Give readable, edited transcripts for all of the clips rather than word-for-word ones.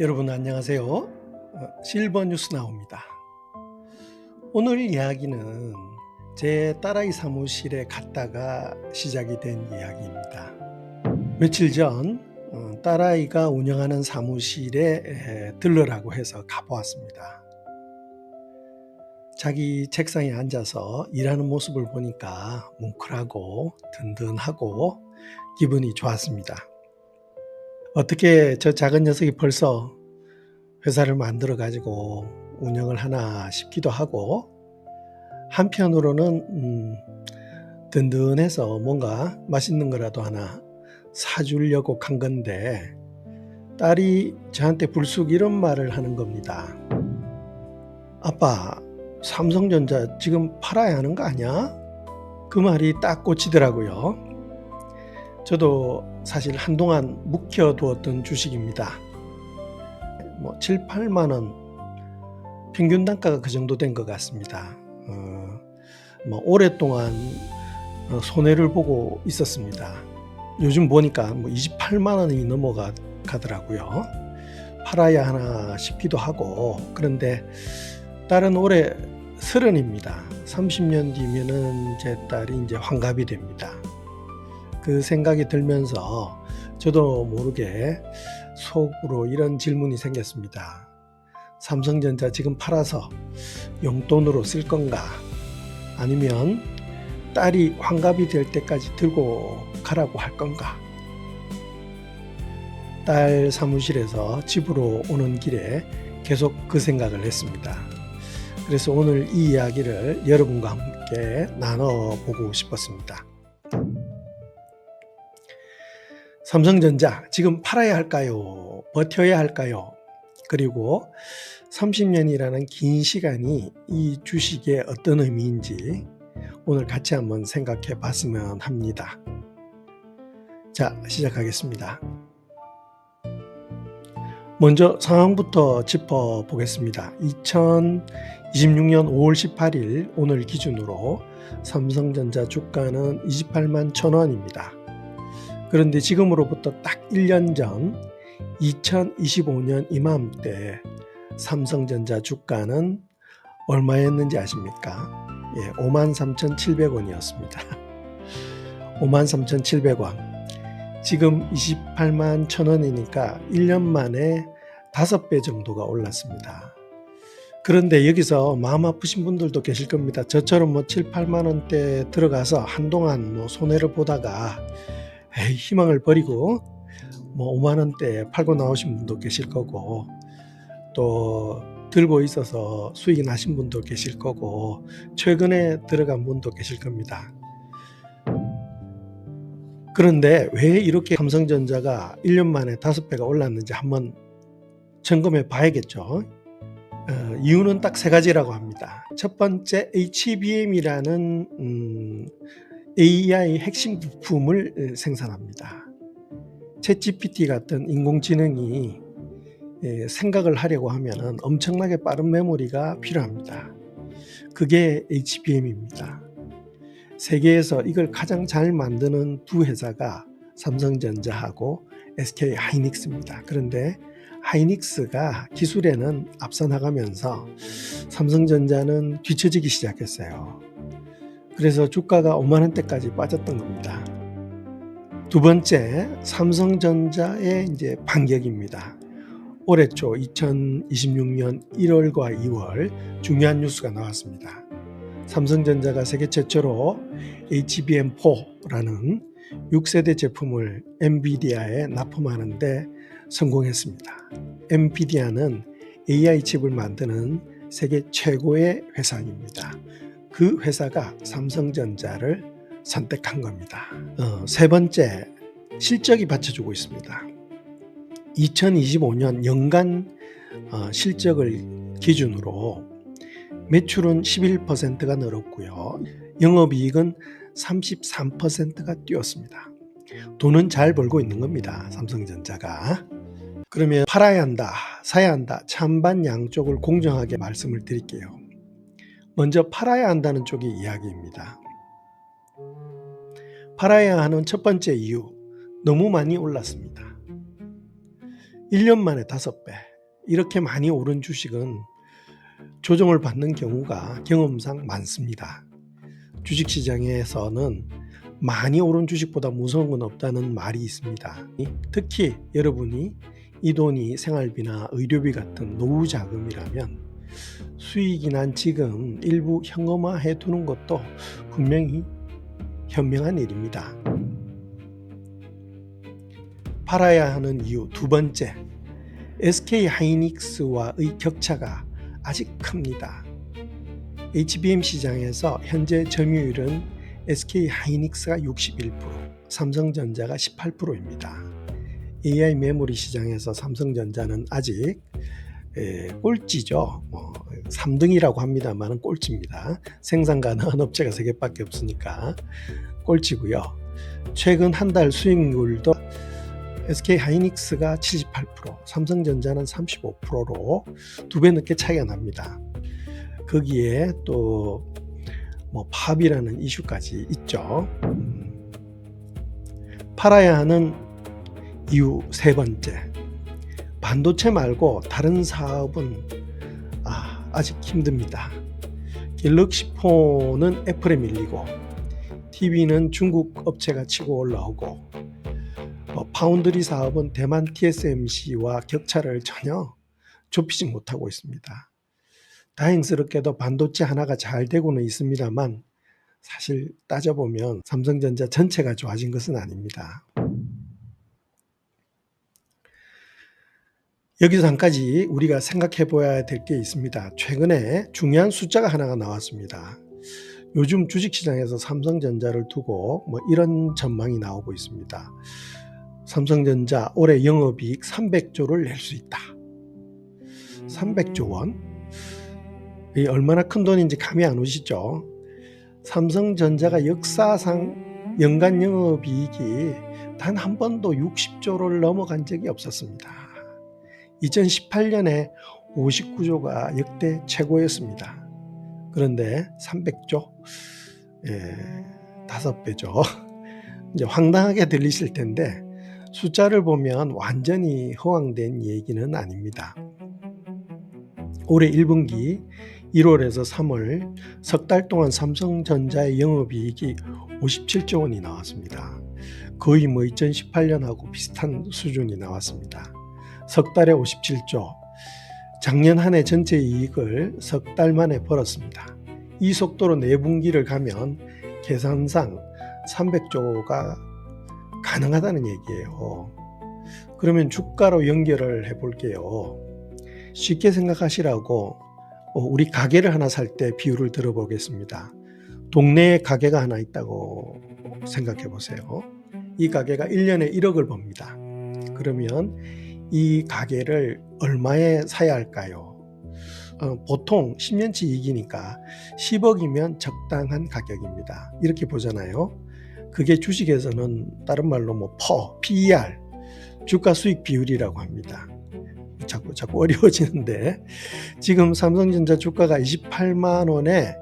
여러분 안녕하세요. 실버 뉴스 나옵니다. 오늘 이야기는 제 딸아이 사무실에 갔다가 시작이 된 이야기입니다. 며칠 전 딸아이가 운영하는 사무실에 들르라고 해서 가보았습니다. 자기 책상에 앉아서 일하는 모습을 보니까 뭉클하고 든든하고 기분이 좋았습니다. 어떻게 저 작은 녀석이 벌써 회사를 만들어 가지고 운영을 하나 싶기도 하고, 한편으로는 든든해서 뭔가 맛있는 거라도 하나 사주려고 간 건데, 딸이 저한테 불쑥 이런 말을 하는 겁니다. 아빠, 삼성전자 지금 팔아야 하는 거 아니야? 그 말이 딱 꽂히더라고요. 저도 사실 한동안 묵혀두었던 주식입니다. 7, 8만 원 평균 단가가 그 정도 된 것 같습니다. 오랫동안 손해를 보고 있었습니다. 요즘 보니까 28만 원이 넘어가더라고요. 팔아야 하나 싶기도 하고. 그런데 딸은 올해 30입니다. 30년 뒤면은 제 딸이 이제 환갑이 됩니다. 그 생각이 들면서 저도 모르게 속으로 이런 질문이 생겼습니다. 삼성전자 지금 팔아서 용돈으로 쓸 건가? 아니면 딸이 환갑이 될 때까지 들고 가라고 할 건가? 딸 사무실에서 집으로 오는 길에 계속 그 생각을 했습니다. 그래서 오늘 이 이야기를 여러분과 함께 나눠보고 싶었습니다. 삼성전자 지금 팔아야 할까요? 버텨야 할까요? 그리고 30년이라는 긴 시간이 이 주식에 어떤 의미인지 오늘 같이 한번 생각해 봤으면 합니다. 자, 시작하겠습니다. 먼저 상황부터 짚어보겠습니다. 2026년 5월 18일 오늘 기준으로 삼성전자 주가는 28만 1,000원입니다. 그런데 지금으로부터 딱 1년 전 2025년 이맘때 삼성전자 주가는 얼마였는지 아십니까? 53,700원이었습니다. 53,700원. 지금 28만 1,000원이니까 1년 만에 5배 정도가 올랐습니다. 그런데 여기서 마음 아프신 분들도 계실 겁니다. 저처럼 7, 8만 원대 들어가서 한동안 손해를 보다가 희망을 버리고 5만 원대 팔고 나오신 분도 계실 거고, 또 들고 있어서 수익이 나신 분도 계실 거고, 최근에 들어간 분도 계실 겁니다. 그런데 왜 이렇게 삼성전자가 1년 만에 5배가 올랐는지 한번 점검해 봐야겠죠. 이유는 딱 3가지라고 합니다. 첫 번째, HBM이라는 AI 핵심 부품을 생산합니다. 챗GPT 같은 인공지능이 생각을 하려고 하면 엄청나게 빠른 메모리가 필요합니다. 그게 HBM입니다. 세계에서 이걸 가장 잘 만드는 두 회사가 삼성전자하고 SK 하이닉스입니다. 그런데 하이닉스가 기술에는 앞서 나가면서 삼성전자는 뒤처지기 시작했어요. 그래서 주가가 5만 원대까지 빠졌던 겁니다. 두 번째, 삼성전자의 이제 반격입니다. 올해 초 2026년 1월과 2월 중요한 뉴스가 나왔습니다. 삼성전자가 세계 최초로 HBM4라는 6세대 제품을 엔비디아에 납품하는데 성공했습니다. 엔비디아는 AI 칩을 만드는 세계 최고의 회사입니다. 그 회사가 삼성전자를 선택한 겁니다. 세 번째, 실적이 받쳐주고 있습니다. 2025년 연간 실적을 기준으로 매출은 11%가 늘었고요. 영업이익은 33%가 뛰었습니다. 돈은 잘 벌고 있는 겁니다. 삼성전자가. 그러면 팔아야 한다, 사야 한다, 찬반 양쪽을 공정하게 말씀을 드릴게요. 먼저 팔아야 한다는 쪽의 이야기입니다. 팔아야 하는 첫 번째 이유, 너무 많이 올랐습니다. 1년 만에 5배. 이렇게 많이 오른 주식은 조정을 받는 경우가 경험상 많습니다. 주식시장에서는 많이 오른 주식보다 무서운 건 없다는 말이 있습니다. 특히 여러분이 이 돈이 생활비나 의료비 같은 노후 자금이라면 수익이 난 지금 일부 현금화해 두는 것도 분명히 현명한 일입니다. 팔아야 하는 이유 두 번째, SK하이닉스와의 격차가 아직 큽니다. HBM 시장에서 현재 점유율은 SK하이닉스가 61%, 삼성전자가 18%입니다. AI 메모리 시장에서 삼성전자는 아직 꼴찌죠. 3등이라고 합니다만 꼴찌입니다. 생산 가능한 업체가 3개밖에 없으니까 꼴찌고요. 최근 한 달 수익률도 SK하이닉스가 78%, 삼성전자는 35%로 2배 넘게 차이가 납니다. 거기에 또 팝이라는 이슈까지 있죠. 팔아야 하는 이유 세 번째, 반도체 말고 다른 사업은 아직 힘듭니다. 갤럭시 폰은 애플에 밀리고 TV는 중국 업체가 치고 올라오고 파운드리 사업은 대만 TSMC와 격차를 전혀 좁히지 못하고 있습니다. 다행스럽게도 반도체 하나가 잘 되고는 있습니다만 사실 따져보면 삼성전자 전체가 좋아진 것은 아닙니다. 여기서 한 가지 우리가 생각해 봐야 될 게 있습니다. 최근에 중요한 숫자가 하나가 나왔습니다. 요즘 주식시장에서 삼성전자를 두고 이런 전망이 나오고 있습니다. 삼성전자 올해 영업이익 300조를 낼 수 있다. 300조 원? 이 얼마나 큰 돈인지 감이 안 오시죠? 삼성전자가 역사상 연간 영업이익이 단 한 번도 60조를 넘어간 적이 없었습니다. 2018년에 59조가 역대 최고였습니다. 그런데 300조? 5배죠. 이제 황당하게 들리실 텐데 숫자를 보면 완전히 허황된 얘기는 아닙니다. 올해 1분기 1월에서 3월 석 달 동안 삼성전자의 영업이익이 57조 원이 나왔습니다. 거의 2018년하고 비슷한 수준이 나왔습니다. 석 달에 57조, 작년 한 해 전체 이익을 석 달 만에 벌었습니다. 이 속도로 4분기를 가면 계산상 300조가 가능하다는 얘기예요. 그러면 주가로 연결을 해볼게요. 쉽게 생각하시라고 우리 가게를 하나 살 때 비율을 들어보겠습니다. 동네에 가게가 하나 있다고 생각해 보세요. 이 가게가 1년에 1억을 법니다. 그러면 이 가게를 얼마에 사야 할까요? 보통 10년치 이익이니까 10억이면 적당한 가격입니다. 이렇게 보잖아요. 그게 주식에서는 다른 말로 PER, 주가 수익 비율이라고 합니다. 자꾸 어려워지는데 지금 삼성전자 주가가 28만 원에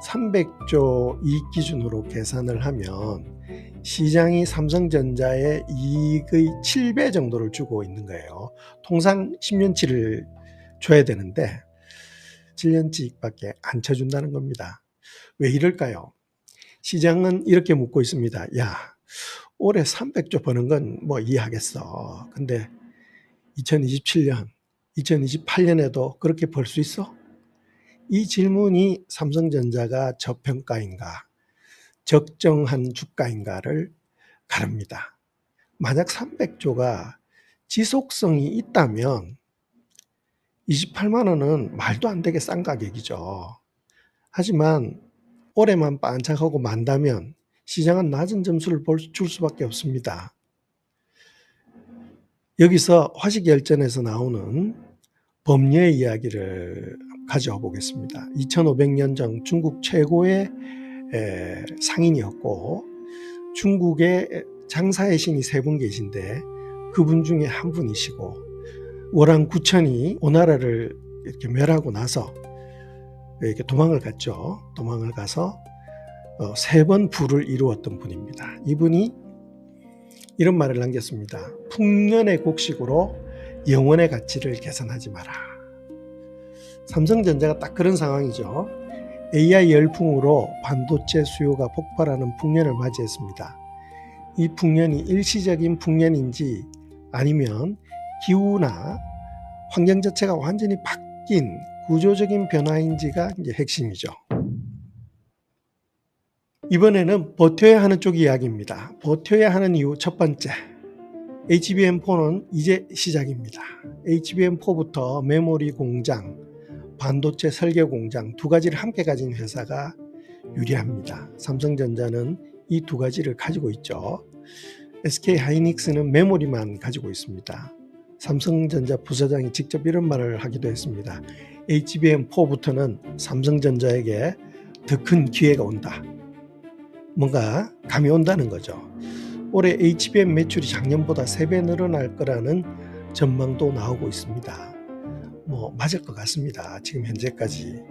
300조 이익 기준으로 계산을 하면 시장이 삼성전자의 이익의 7배 정도를 주고 있는 거예요. 통상 10년치를 줘야 되는데 7년치밖에 안 쳐준다는 겁니다. 왜 이럴까요? 시장은 이렇게 묻고 있습니다. 야, 올해 300조 버는 건 이해하겠어. 근데 2027년, 2028년에도 그렇게 벌 수 있어? 이 질문이 삼성전자가 저평가인가, 적정한 주가인가를 가릅니다. 만약 300조가 지속성이 있다면 28만 원은 말도 안 되게 싼 가격이죠. 하지만 올해만 반짝하고 만다면 시장은 낮은 점수를 줄 수밖에 없습니다. 여기서 화식열전에서 나오는 법녀의 이야기를 가져와 보겠습니다. 2500년 전 중국 최고의 상인이었고 중국에 장사의 신이 3분 계신데 그분 중에 한 분이시고 월안 9천이 오나라를 이렇게 멸하고 나서 이렇게 도망을 갔죠. 도망을 가서 3번 부를 이루었던 분입니다. 이분이 이런 말을 남겼습니다. 풍년의 곡식으로 영원의 가치를 개선하지 마라. 삼성전자가 딱 그런 상황이죠. AI 열풍으로 반도체 수요가 폭발하는 풍년을 맞이했습니다. 이 풍년이 일시적인 풍년인지 아니면 기후나 환경 자체가 완전히 바뀐 구조적인 변화인지가 이제 핵심이죠. 이번에는 버텨야 하는 쪽 이야기입니다. 버텨야 하는 이유 첫 번째, HBM4는 이제 시작입니다. HBM4부터 메모리 공장, 반도체 설계 공장 두 가지를 함께 가진 회사가 유리합니다. 삼성전자는 이 두 가지를 가지고 있죠. SK하이닉스는 메모리만 가지고 있습니다. 삼성전자 부사장이 직접 이런 말을 하기도 했습니다. HBM4부터는 삼성전자에게 더 큰 기회가 온다. 뭔가 감이 온다는 거죠. 올해 HBM 매출이 작년보다 3배 늘어날 거라는 전망도 나오고 있습니다. 맞을 것 같습니다. 지금 현재까지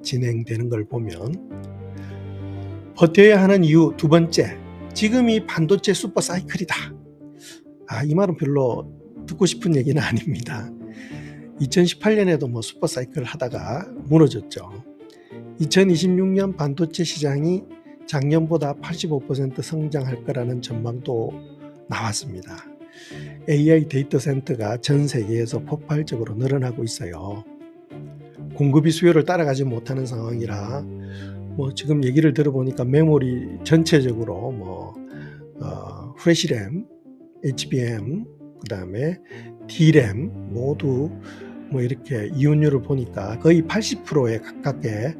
진행되는 걸 보면. 버텨야 하는 이유 두 번째, 지금이 반도체 슈퍼 사이클이다. 이 말은 별로 듣고 싶은 얘기는 아닙니다. 2018년에도 슈퍼 사이클 하다가 무너졌죠. 2026년 반도체 시장이 작년보다 85% 성장할 거라는 전망도 나왔습니다. AI 데이터 센터가 전 세계에서 폭발적으로 늘어나고 있어요. 공급이 수요를 따라가지 못하는 상황이라 지금 얘기를 들어보니까 메모리 전체적으로 프레시램, HBM, 그 다음에 D램 모두 이렇게 이윤율을 보니까 거의 80%에 가깝게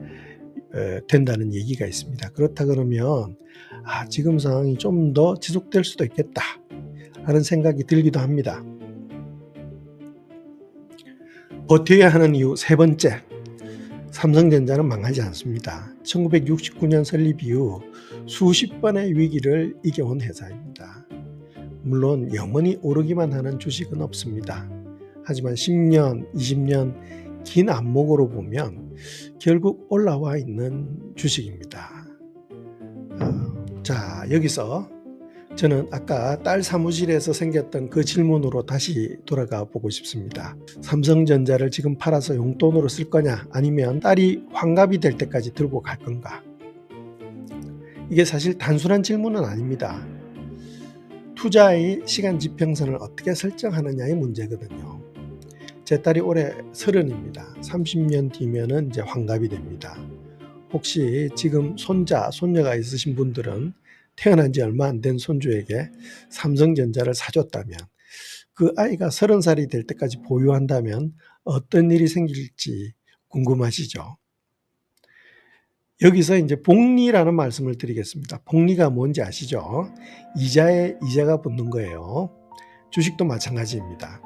된다는 얘기가 있습니다. 그렇다 그러면 지금 상황이 좀 더 지속될 수도 있겠다 하는 생각이 들기도 합니다. 버텨야 하는 이유 세 번째, 삼성전자는 망하지 않습니다. 1969년 설립 이후 수십 번의 위기를 이겨온 회사입니다. 물론 영원히 오르기만 하는 주식은 없습니다. 하지만 10년, 20년 긴 안목으로 보면 결국 올라와 있는 주식입니다. 자, 여기서 저는 아까 딸 사무실에서 생겼던 그 질문으로 다시 돌아가 보고 싶습니다. 삼성전자를 지금 팔아서 용돈으로 쓸 거냐, 아니면 딸이 환갑이 될 때까지 들고 갈 건가? 이게 사실 단순한 질문은 아닙니다. 투자의 시간 지평선을 어떻게 설정하느냐의 문제거든요. 제 딸이 올해 30입니다. 30년 뒤면은 이제 환갑이 됩니다. 혹시 지금 손자, 손녀가 있으신 분들은 태어난 지 얼마 안 된 손주에게 삼성전자를 사줬다면, 그 아이가 30살이 될 때까지 보유한다면 어떤 일이 생길지 궁금하시죠? 여기서 이제 복리라는 말씀을 드리겠습니다. 복리가 뭔지 아시죠? 이자에 이자가 붙는 거예요. 주식도 마찬가지입니다.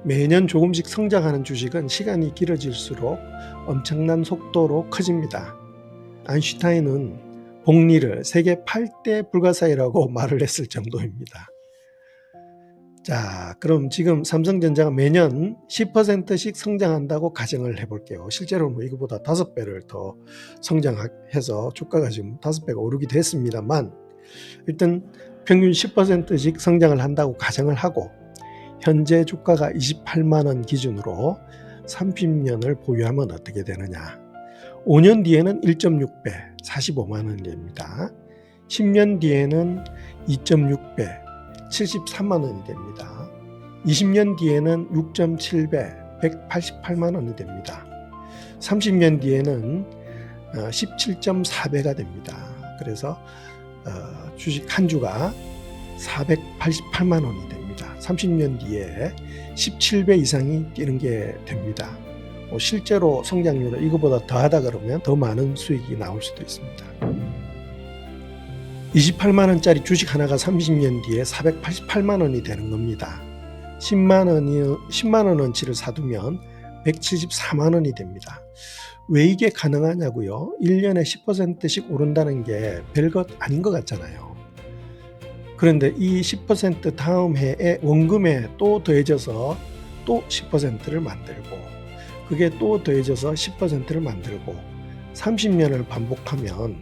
매년 조금씩 성장하는 주식은 시간이 길어질수록 엄청난 속도로 커집니다. 아인슈타인은 복리를 세계 8대 불가사의라고 말을 했을 정도입니다. 자, 그럼 지금 삼성전자가 매년 10%씩 성장한다고 가정을 해볼게요. 실제로 이거보다 5배를 더 성장해서 주가가 지금 5배가 오르기도 했습니다만, 일단 평균 10%씩 성장을 한다고 가정을 하고, 현재 주가가 28만 원 기준으로 30년을 보유하면 어떻게 되느냐. 5년 뒤에는 1.6배, 45만 원이 됩니다. 10년 뒤에는 2.6배, 73만 원이 됩니다. 20년 뒤에는 6.7배, 188만 원이 됩니다. 30년 뒤에는 17.4배가 됩니다. 그래서 주식 한 주가 488만 원이 됩니다. 30년 뒤에 17배 이상이 뛰는 게 됩니다. 실제로 성장률을 이거보다 더하다 그러면 더 많은 수익이 나올 수도 있습니다. 28만 원짜리 주식 하나가 30년 뒤에 488만 원이 되는 겁니다. 10만 원어치를 사두면 174만 원이 됩니다. 왜 이게 가능하냐고요? 1년에 10%씩 오른다는 게 별것 아닌 것 같잖아요. 그런데 이 10% 다음 해에 원금에 또 더해져서 또 10%를 만들고, 그게 또 더해져서 10%를 만들고 30년을 반복하면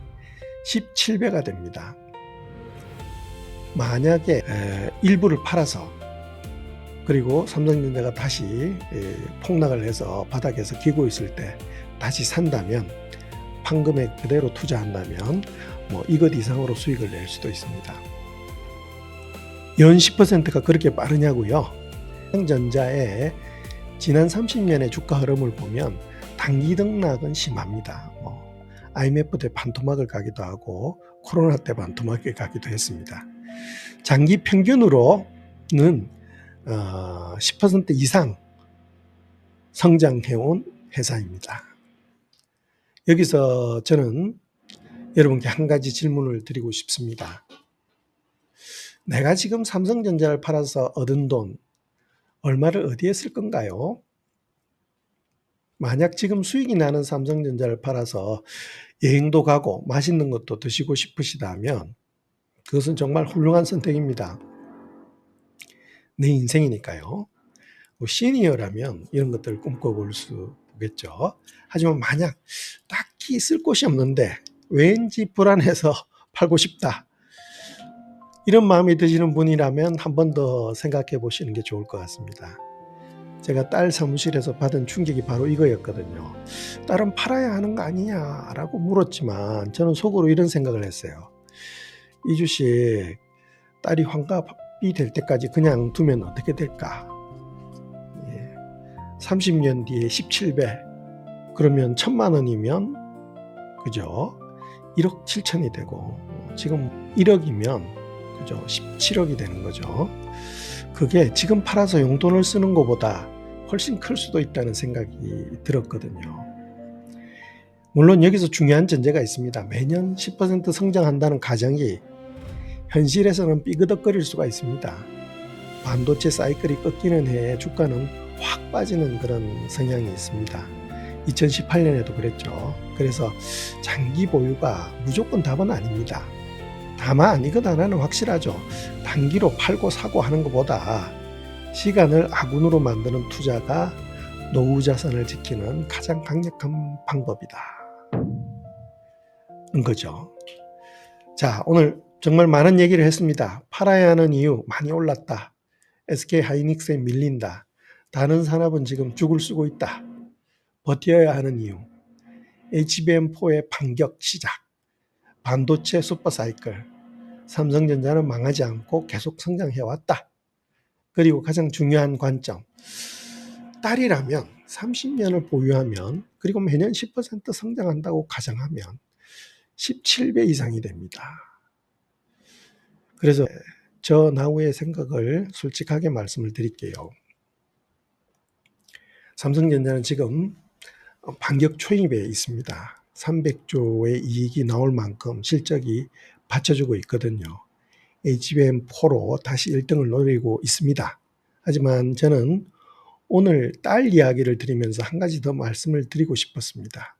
17배가 됩니다. 만약에 일부를 팔아서 그리고 삼성전자가 다시 폭락을 해서 바닥에서 기고 있을 때 다시 산다면, 판금액 그대로 투자한다면 이것 이상으로 수익을 낼 수도 있습니다. 연 10%가 그렇게 빠르냐고요? 삼성전자의 지난 30년의 주가 흐름을 보면 단기 등락은 심합니다. IMF 때 반토막을 가기도 하고 코로나 때 반토막을 가기도 했습니다. 장기 평균으로는 10% 이상 성장해온 회사입니다. 여기서 저는 여러분께 한 가지 질문을 드리고 싶습니다. 내가 지금 삼성전자를 팔아서 얻은 돈 얼마를 어디에 쓸 건가요? 만약 지금 수익이 나는 삼성전자를 팔아서 여행도 가고 맛있는 것도 드시고 싶으시다면 그것은 정말 훌륭한 선택입니다. 내 인생이니까요. 시니어라면 이런 것들을 꿈꿔볼 수 있겠죠. 하지만 만약 딱히 쓸 곳이 없는데 왠지 불안해서 팔고 싶다, 이런 마음이 드시는 분이라면 한 번 더 생각해 보시는 게 좋을 것 같습니다. 제가 딸 사무실에서 받은 충격이 바로 이거였거든요. 딸은 팔아야 하는 거 아니냐 라고 물었지만 저는 속으로 이런 생각을 했어요. 이 주식 딸이 환갑이 될 때까지 그냥 두면 어떻게 될까? 30년 뒤에 17배, 그러면 1,000만 원이면 그죠? 1억 7천이 되고, 지금 1억이면 그죠? 17억이 되는 거죠. 그게 지금 팔아서 용돈을 쓰는 것보다 훨씬 클 수도 있다는 생각이 들었거든요. 물론 여기서 중요한 전제가 있습니다. 매년 10% 성장한다는 가정이 현실에서는 삐그덕거릴 수가 있습니다. 반도체 사이클이 꺾이는 해에 주가는 확 빠지는 그런 성향이 있습니다. 2018년에도 그랬죠. 그래서 장기 보유가 무조건 답은 아닙니다. 다만 이것 하나는 확실하죠. 단기로 팔고 사고 하는 것보다 시간을 아군으로 만드는 투자가 노후 자산을 지키는 가장 강력한 방법이다. 인 거죠. 자, 오늘 정말 많은 얘기를 했습니다. 팔아야 하는 이유 많이 올랐다. SK 하이닉스에 밀린다. 다른 산업은 지금 죽을 쓰고 있다. 버텨야 하는 이유. HBM4의 반격 시작. 반도체 슈퍼사이클. 삼성전자는 망하지 않고 계속 성장해왔다. 그리고 가장 중요한 관점. 딸이라면 30년을 보유하면, 그리고 매년 10% 성장한다고 가정하면 17배 이상이 됩니다. 그래서 저 나우의 생각을 솔직하게 말씀을 드릴게요. 삼성전자는 지금 반격 초입에 있습니다. 300조의 이익이 나올 만큼 실적이 받쳐주고 있거든요. HBM4로 다시 1등을 노리고 있습니다. 하지만 저는 오늘 딸 이야기를 드리면서 한 가지 더 말씀을 드리고 싶었습니다.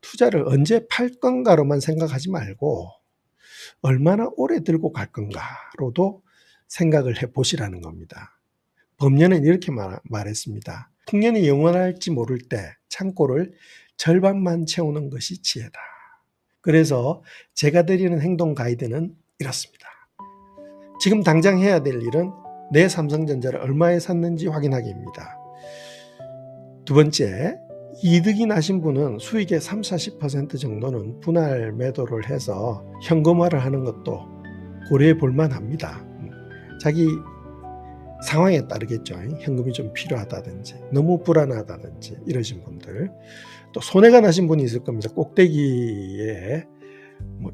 투자를 언제 팔 건가로만 생각하지 말고 얼마나 오래 들고 갈 건가로도 생각을 해보시라는 겁니다. 범년은 이렇게 말했습니다. 풍년이 영원할지 모를 때 창고를 절반만 채우는 것이 지혜다. 그래서 제가 드리는 행동 가이드는 이렇습니다. 지금 당장 해야 될 일은 내 삼성전자를 얼마에 샀는지 확인하기입니다. 두 번째, 이득이 나신 분은 수익의 30-40% 정도는 분할 매도를 해서 현금화를 하는 것도 고려해 볼 만합니다. 자기 상황에 따르겠죠. 현금이 좀 필요하다든지 너무 불안하다든지 이러신 분들, 또 손해가 나신 분이 있을 겁니다. 꼭대기에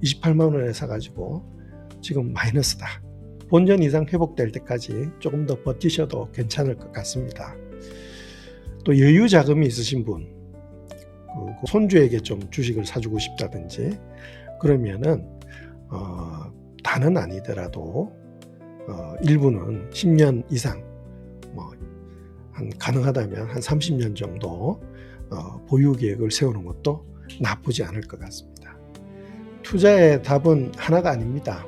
28만 원에 사가지고 지금 마이너스다. 본전 이상 회복될 때까지 조금 더 버티셔도 괜찮을 것 같습니다. 또 여유 자금이 있으신 분, 손주에게 좀 주식을 사주고 싶다든지 그러면은 다는 아니더라도 일부는 10년 이상, 가능하다면 한 30년 정도 보유 계획을 세우는 것도 나쁘지 않을 것 같습니다. 투자의 답은 하나가 아닙니다.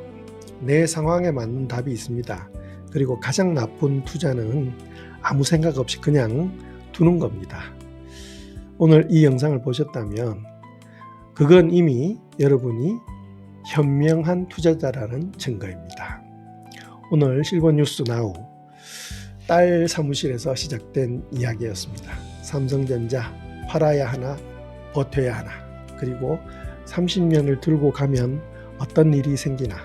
내 상황에 맞는 답이 있습니다. 그리고 가장 나쁜 투자는 아무 생각 없이 그냥 두는 겁니다. 오늘 이 영상을 보셨다면 그건 이미 여러분이 현명한 투자자라는 증거입니다. 오늘 실버뉴스 나우 딸 사무실에서 시작된 이야기였습니다. 삼성전자 팔아야 하나 버텨야 하나, 그리고 30년을 들고 가면 어떤 일이 생기나.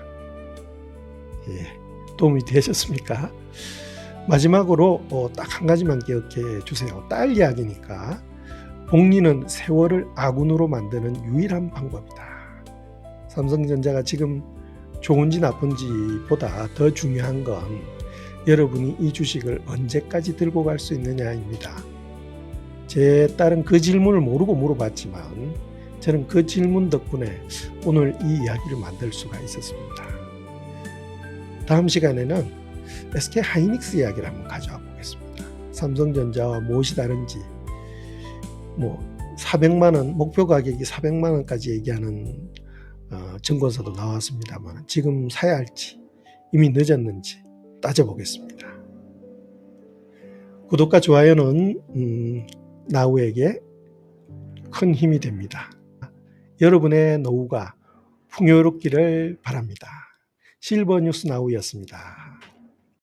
도움이 되셨습니까? 마지막으로 딱 한 가지만 기억해 주세요. 딸 이야기니까 복리는 세월을 아군으로 만드는 유일한 방법이다. 삼성전자가 지금 좋은지 나쁜지 보다 더 중요한 건 여러분이 이 주식을 언제까지 들고 갈 수 있느냐입니다. 제 딸은 그 질문을 모르고 물어봤지만 저는 그 질문 덕분에 오늘 이 이야기를 만들 수가 있었습니다. 다음 시간에는 SK 하이닉스 이야기를 한번 가져와 보겠습니다. 삼성전자와 무엇이 다른지, 400만 원, 목표 가격이 400만 원까지 얘기하는 증권사도 나왔습니다만 지금 사야 할지, 이미 늦었는지 따져보겠습니다. 구독과 좋아요는 나우에게 큰 힘이 됩니다. 여러분의 노후가 풍요롭기를 바랍니다. 실버뉴스 나우였습니다.